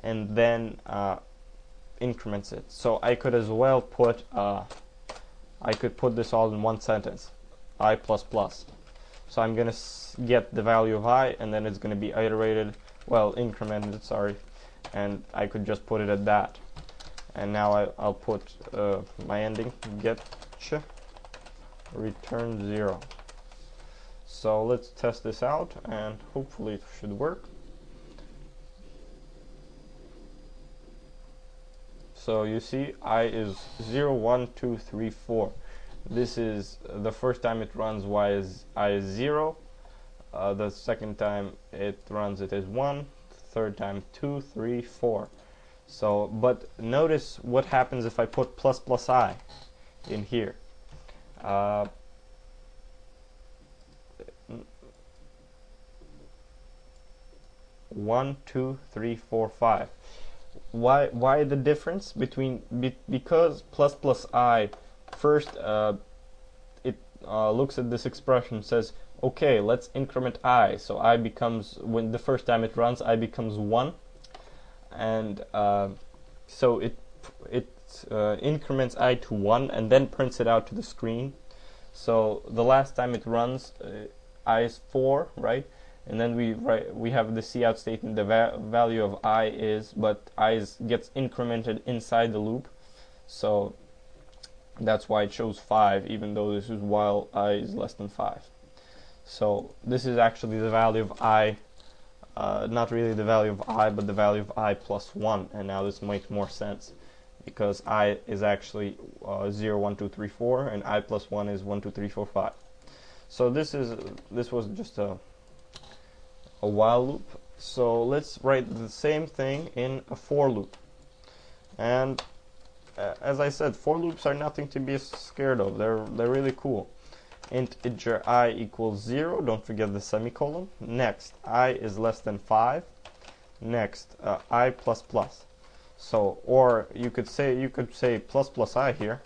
and then increments it. So I could as well put I could put this all in one sentence, I plus plus. So I'm going to get the value of I, and then it's going to be iterated, well, incremented, sorry, and I could just put it at that. And now I'll put my ending, get return 0. So let's test this out, and hopefully it should work. So you see, I is 0, 1, 2, 3, 4. This is the first time it runs, I is 0. The second time it runs, it is 1. Third time 2, 3, 4. So, but notice what happens if I put plus plus I in here. 1, 2, 3, 4, 5. Why the difference between because plus plus I first it looks at this expression, says okay, let's increment I, so I becomes, when the first time it runs, I becomes 1, and so it increments I to 1 and then prints it out to the screen. So the last time it runs, I is 4, right? And then we have the cout statement, the value of I is, but I gets incremented inside the loop, so that's why it shows 5, even though this is while I is less than 5. So this is actually the value of I, not really the value of I, but the value of I plus 1, and now this makes more sense, because I is actually 0, 1, 2, 3, 4, and I plus 1 is 1, 2, 3, 4, 5. So this was just a while loop. So let's write the same thing in a for loop. And as I said, for loops are nothing to be scared of. They're really cool. Integer I equals 0. Don't forget the semicolon. Next, I is less than 5. Next, I plus plus. So, or you could say plus plus I here,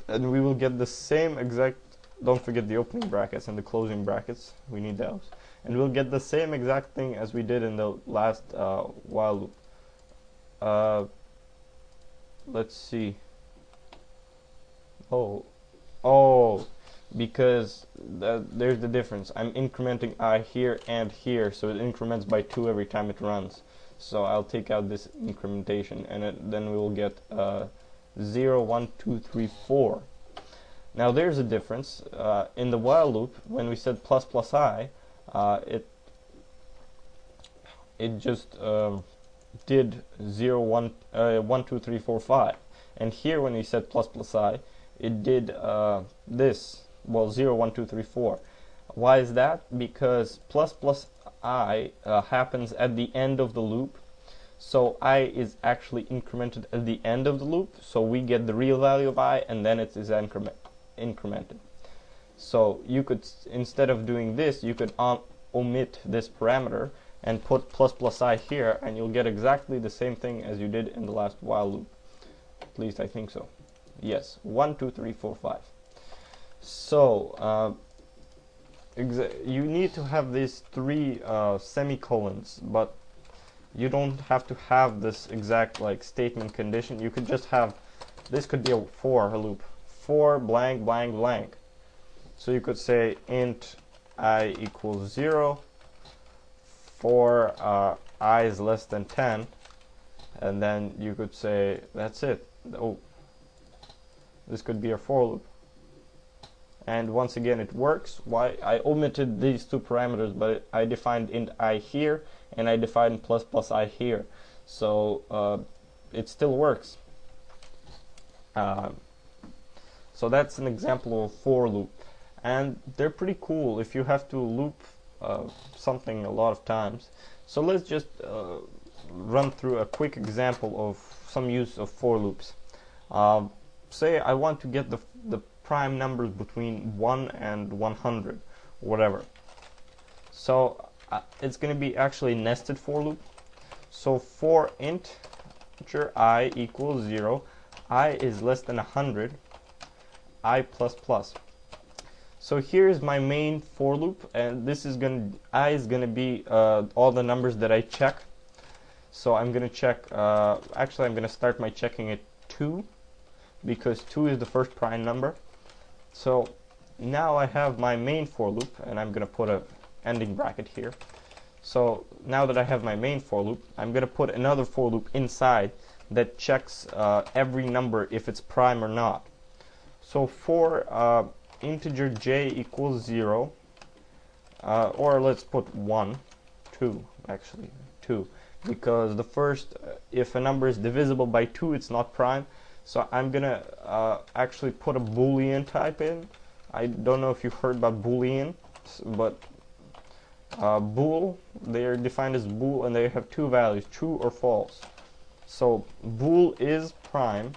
and we will get the same exact. Don't forget the opening brackets and the closing brackets. We need those. And we'll get the same exact thing as we did in the last while loop. Let's see. Because there's the difference. I'm incrementing I here and here, so it increments by 2 every time it runs. So I'll take out this incrementation, and then we will get 0, 1, 2, 3, 4. Now there's a difference. In the while loop, when we said plus plus I, it just did 0, 1, 1, 2, 3, 4, 5. And here when we said plus plus I, it did this, well, 0, 1, 2, 3, 4. Why is that? Because plus plus I happens at the end of the loop. So I is actually incremented at the end of the loop. So we get the real value of I, and then it is incremented. So you could, instead of doing this, you could omit this parameter and put plus plus I here, and you'll get exactly the same thing as you did in the last while loop. At least I think so. Yes, 1, 2, 3, 4, 5. So you need to have these 3 semicolons, but you don't have to have this exact like statement condition. You could just have, this could be a for loop, for blank blank blank. So you could say int I equals 0 for I is less than 10, and then you could say that's it. Oh, this could be a for loop. And once again it works. Why? I omitted these 2 parameters, but I defined int I here and I defined plus plus I here, so it still works. So that's an example of a for loop, and they're pretty cool if you have to loop something a lot of times. So let's just run through a quick example of some use of for loops. Say I want to get the prime numbers between 1 and 100, whatever. So it's going to be actually nested for loop. So for integer I equals 0, I is less than 100, I plus plus. So here's my main for loop, and this is I is going to be all the numbers that I check. So I'm gonna check, actually I'm gonna start my checking at 2, because 2 is the first prime number. So now I have my main for loop, and I'm gonna put a ending bracket here. So now that I have my main for loop, I'm gonna put another for loop inside that checks every number if it's prime or not. So for integer j equals 0, or let's put 1, 2, actually 2, because the first, if a number is divisible by 2, it's not prime. So I'm gonna actually put a boolean type in. I don't know if you've heard about boolean, but bool, they are defined as bool, and they have two values, true or false. So bool is prime.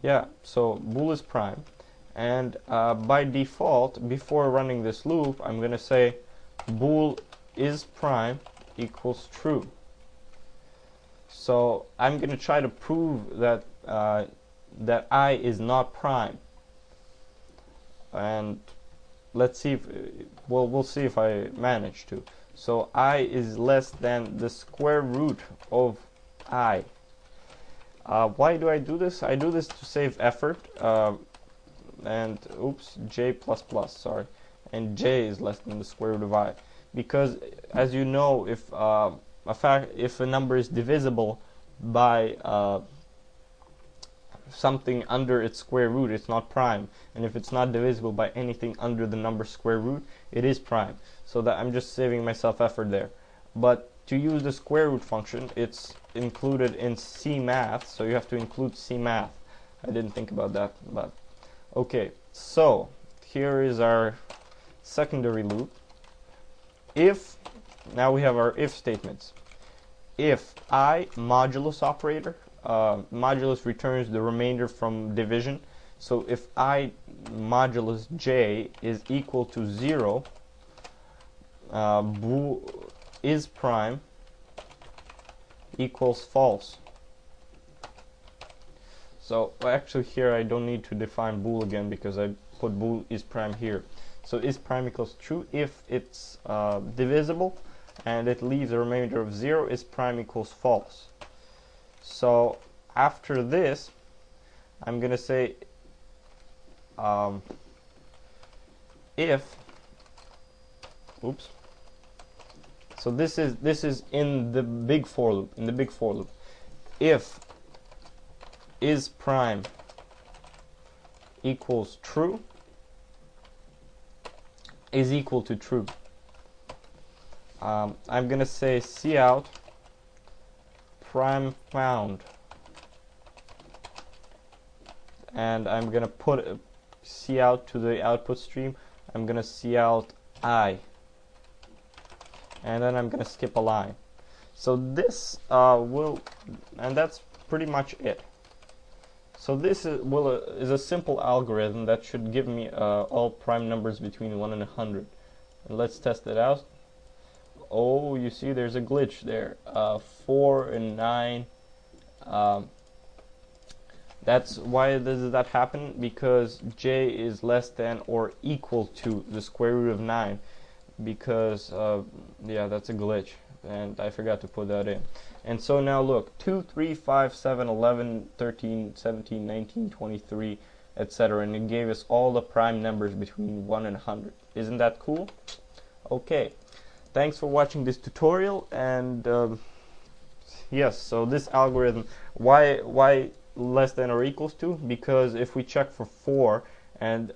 Yeah, so bool is prime, and by default, before running this loop, I'm gonna say bool is prime equals true. So I'm gonna try to prove that that I is not prime, and let's see if we'll see if I manage to. So I is less than the square root of I. Why do I do this? I do this to save effort, and oops, j plus plus, sorry, and j is less than the square root of I, because as you know, if if a number is divisible by something under its square root, it's not prime, and if it's not divisible by anything under the number square root, it is prime. So that I'm just saving myself effort there. But to use the square root function, it's included in CMath, so you have to include CMath. I didn't think about that, but okay. So here is our secondary loop. If, now we have our if statements. If I modulus operator, modulus returns the remainder from division. So if I modulus j is equal to 0, bool is prime equals false. So actually here I don't need to define bool again, because I put bool is prime here. So is prime equals true if it's divisible and it leaves a remainder of 0, is prime equals false. So after this, I'm gonna say if, oops, so this is in the big for loop, if is prime equals true, is equal to true. I'm gonna say cout prime found, and I'm gonna put cout to the output stream. I'm gonna cout I, and then I'm gonna skip a line. So this and that's pretty much it. So this is a simple algorithm that should give me all prime numbers between 1 and 100. And let's test it out. Oh, you see there's a glitch there. 4 and 9. That's why does that happen? Because j is less than or equal to the square root of 9. Because yeah, that's a glitch, and I forgot to put that in. And so now look, 2, 3, 5, 7, 11, 13, 17, 19, 23, etc. And it gave us all the prime numbers between 1 and 100. Isn't that cool? Okay. Thanks for watching this tutorial, and yes, so this algorithm, why less than or equals to? Because if we check for 4 and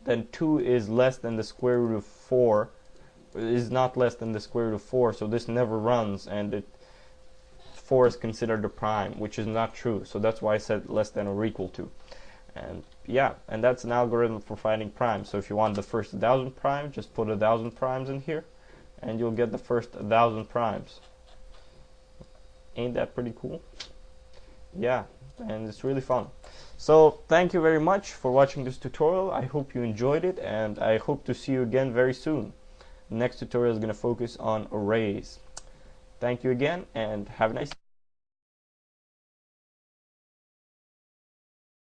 then 2 is less than the square root of 4, is not less than the square root of 4, so this never runs, and 4 is considered a prime, which is not true. So that's why I said less than or equal to. And yeah, and that's an algorithm for finding primes. So if you want the first 1,000 primes, just put 1,000 primes in here, and you'll get the first 1,000 primes. Ain't that pretty cool? Yeah, and it's really fun. So thank you very much for watching this tutorial. I hope you enjoyed it, and I hope to see you again very soon. The next tutorial is going to focus on arrays. Thank you again, and have a nice day.